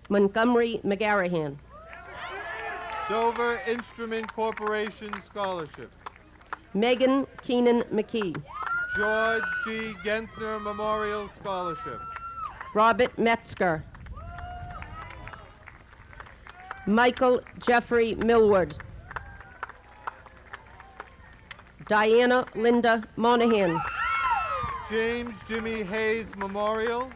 Montgomery McGarrahan. Dover Instrument Corporation Scholarship. Megan Keenan McKee. George G. Gentner Memorial Scholarship. Robert Metzger. Michael Jeffrey Millward. Diana Linda Monahan. James Jimmy Hayes Memorial,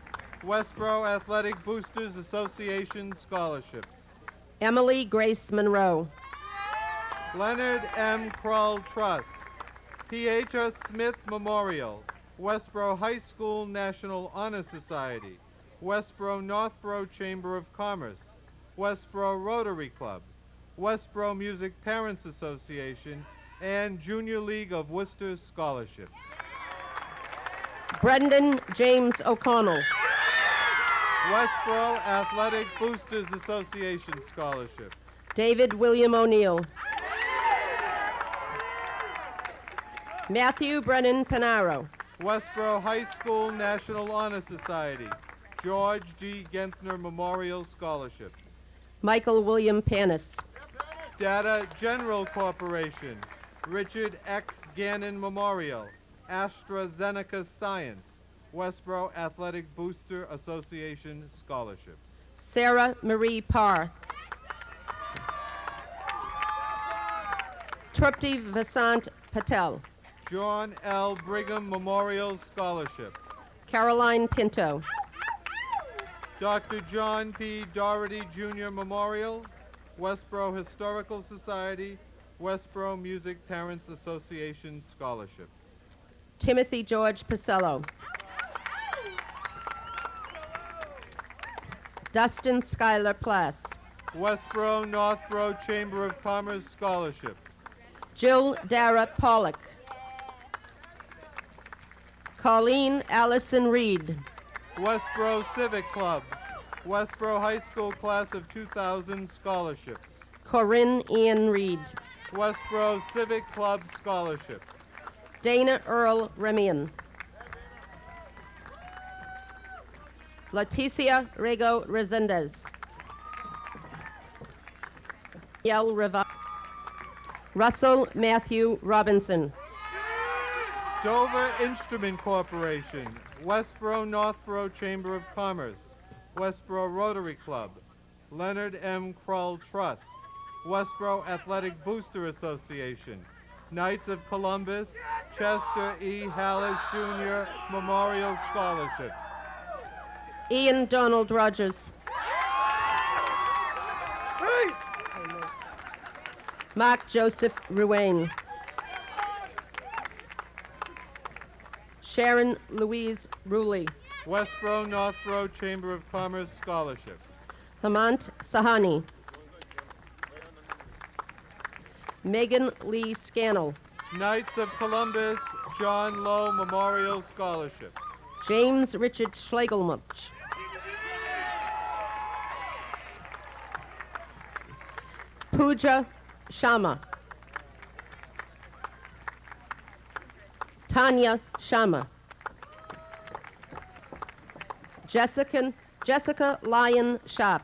Westboro Athletic Boosters Association Scholarships. Emily Grace Monroe. Leonard M. Krull Trust, P.H.S. Smith Memorial, Westboro High School National Honor Society, Westboro Northborough Chamber of Commerce, Westboro Rotary Club, Westboro Music Parents Association, and Junior League of Worcester Scholarships. Brendan James O'Connell. Westboro Athletic Boosters Association Scholarship. David William O'Neill. Matthew Brennan Panaro. Westboro High School National Honor Society, George G. Gentner Memorial Scholarships. Michael William Panis. Data General Corporation, Richard X. Gannon Memorial, AstraZeneca Science, Westboro Athletic Booster Association Scholarship. Sarah Marie Parr. Trupti Vasant Patel. John L. Brigham Memorial Scholarship. Caroline Pinto. Dr. John P. Doherty Jr. Memorial, Westboro Historical Society, Westboro Music Parents Association Scholarships. Timothy George Pacello. Dustin Schuyler Plass. Westboro Northborough Chamber of Commerce Scholarship. Jill Dara Pollock. Colleen Allison Reed. Westboro Civic Club, Westboro High School Class of 2000 Scholarships. Corinne Ann Reed. Westboro Civic Club Scholarship. Dana Earl Remian. Leticia Rego Resendez. Russell Matthew Robinson. Dover Instrument Corporation, Westboro Northborough Chamber of Commerce, Westboro Rotary Club, Leonard M. Krull Trust, Westboro Athletic Booster Association, Knights of Columbus, Chester E. Hallis Jr. Memorial Scholarships. Ian Donald Rogers. Mark Joseph Ruane. Sharon Louise Ruley. Westboro Northborough Chamber of Commerce Scholarship. Hemant Sahani. Megan Lee Scannell. Knights of Columbus John Lowe Memorial Scholarship. James Richard Schlegelmuch. Pooja Sharma. Tanya Sharma. Jessica Lyon Sharp.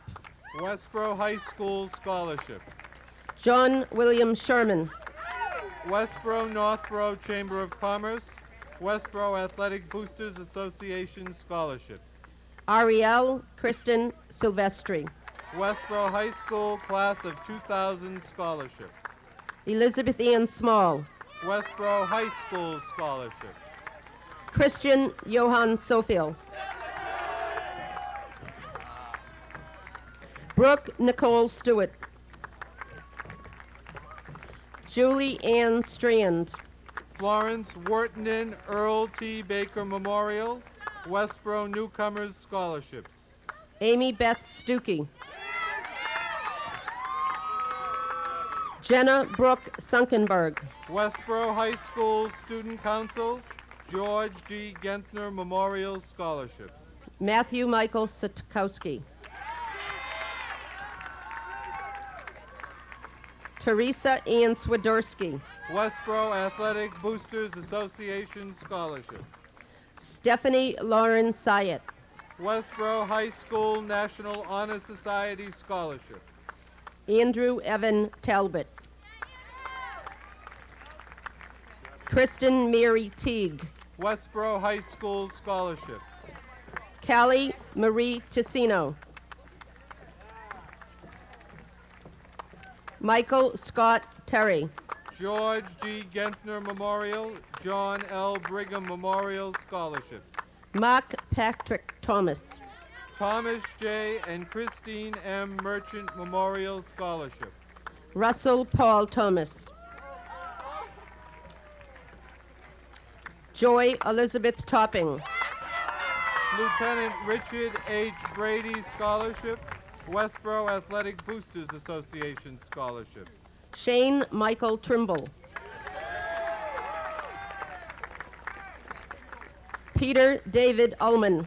Westboro High School Scholarship. John William Sherman. Westboro Northborough Chamber of Commerce, Westboro Athletic Boosters Association Scholarships. Ariel Kristen Silvestri. Westboro High School Class of 2000 Scholarship. Elizabeth Ann Small. Westboro High School Scholarship. Christian Johann Sofiel. Brooke Nicole Stewart. Julie Ann Strand. Florence Wortinen Earl T. Baker Memorial, Westboro Newcomers Scholarships. Amy Beth Stuckey. Jenna Brooke Sunkenberg. Westboro High School Student Council, George G. Gentner Memorial Scholarships. Matthew Michael Sitkowski. Teresa Ann Swiderski. Westboro Athletic Boosters Association Scholarship. Stephanie Lauren Syed. Westboro High School National Honor Society Scholarship. Andrew Evan Talbot. Kristen Mary Teague. Westboro High School Scholarship. Callie Marie Ticino. Michael Scott Terry. George G. Gentner Memorial, John L. Brigham Memorial Scholarships. Mark Patrick Thomas. Thomas J. and Christine M. Merchant Memorial Scholarship. Russell Paul Thomas. Joy Elizabeth Topping. Lieutenant Richard H. Brady Scholarship, Westboro Athletic Boosters Association Scholarships. Shane Michael Trimble. Peter David Ullman.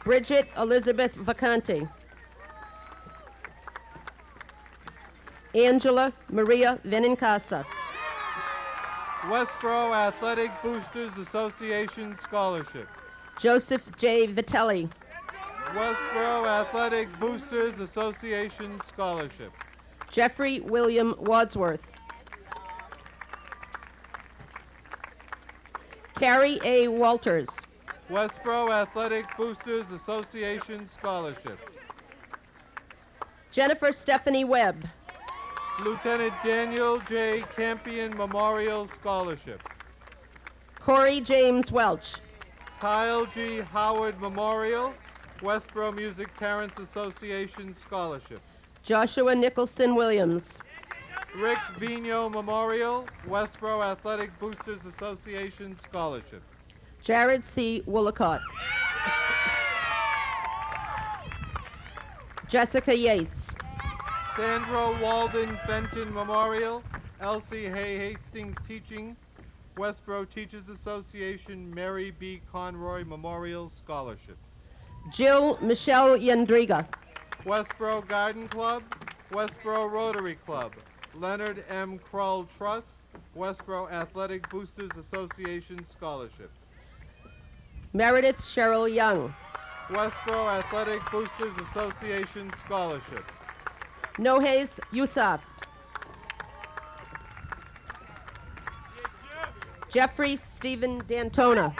Bridget Elizabeth Vacanti. Angela Maria Venincasa. Westboro Athletic Boosters Association Scholarship. Joseph J. Vitelli. Westboro Athletic Boosters Association Scholarship. Jeffrey William Wadsworth. Carrie A. Walters. Westboro Athletic Boosters Association Scholarship. Jennifer Stephanie Webb. Lieutenant Daniel J. Campion Memorial Scholarship. Corey James Welch. Kyle G. Howard Memorial, Westboro Music Parents Association Scholarships. Joshua Nicholson Williams. Rick Vino Memorial, Westboro Athletic Boosters Association Scholarships. Jared C. Woolacott. Jessica Yates. Sandra Walden Fenton Memorial, Elsie Hay Hastings Teaching, Westboro Teachers Association Mary B. Conroy Memorial Scholarships. Jill Michelle Yandriga. Westboro Garden Club, Westboro Rotary Club, Leonard M. Krull Trust, Westboro Athletic Boosters Association Scholarships. Meredith Cheryl Young. Westboro Athletic Boosters Association Scholarship. Nohez Yusuf. Jeffrey Stephen D'Antona.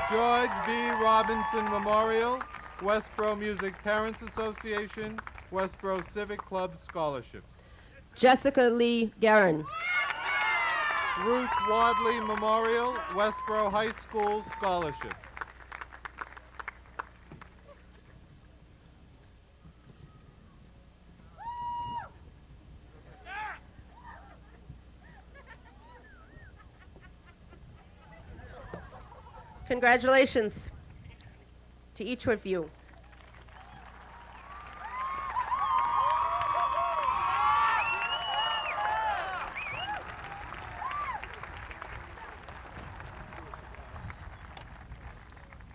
George B. Robinson Memorial, Westboro Music Parents Association, Westboro Civic Club Scholarships. Jessica Lee Guerin. Ruth Wadley Memorial, Westboro High School Scholarships. Congratulations to each of you.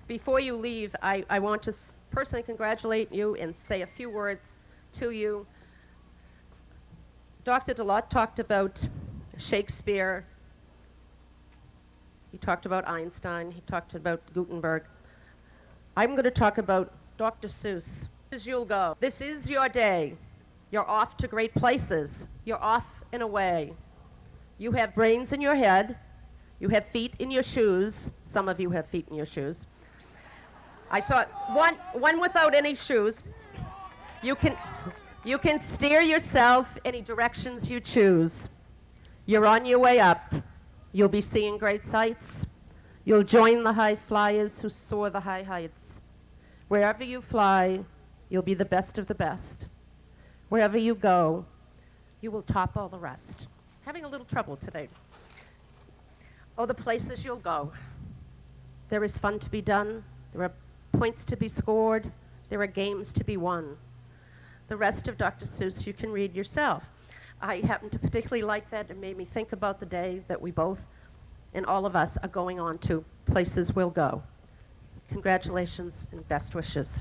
Before you leave, I want to personally congratulate you and say a few words to you. Dr. DeLotte talked about Shakespeare. He talked about Einstein. He talked about Gutenberg. I'm going to talk about Dr. Seuss. As you'll go. This is your day. You're off to great places. You're off and away. You have brains in your head. You have feet in your shoes. Some of you have feet in your shoes. I saw one without any shoes. You can steer yourself any directions you choose. You're on your way up. You'll be seeing great sights. You'll join the high flyers who soar the high heights. Wherever you fly, you'll be the best of the best. Wherever you go, you will top all the rest. Having a little trouble today. Oh, the places you'll go. There is fun to be done. There are points to be scored. There are games to be won. The rest of Dr. Seuss you can read yourself. I happen to particularly like that. It made me think about the day that we both and all of us are going on to places we'll go. Congratulations and best wishes.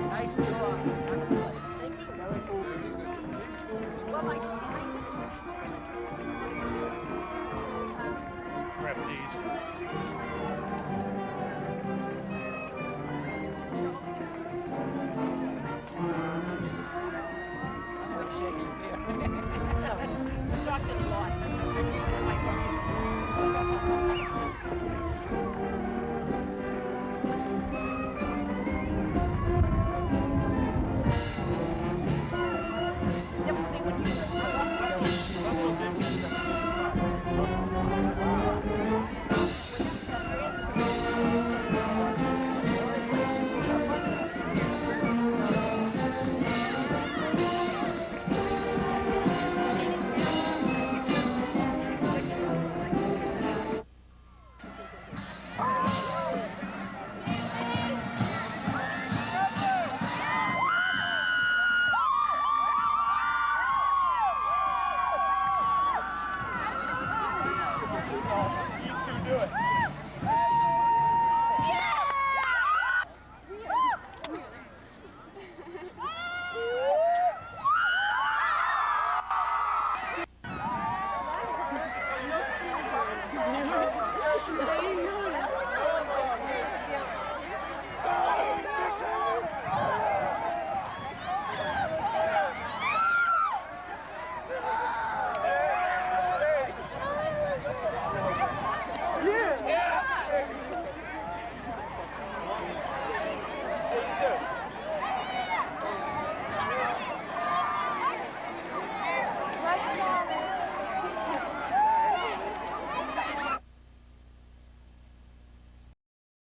Nice draw.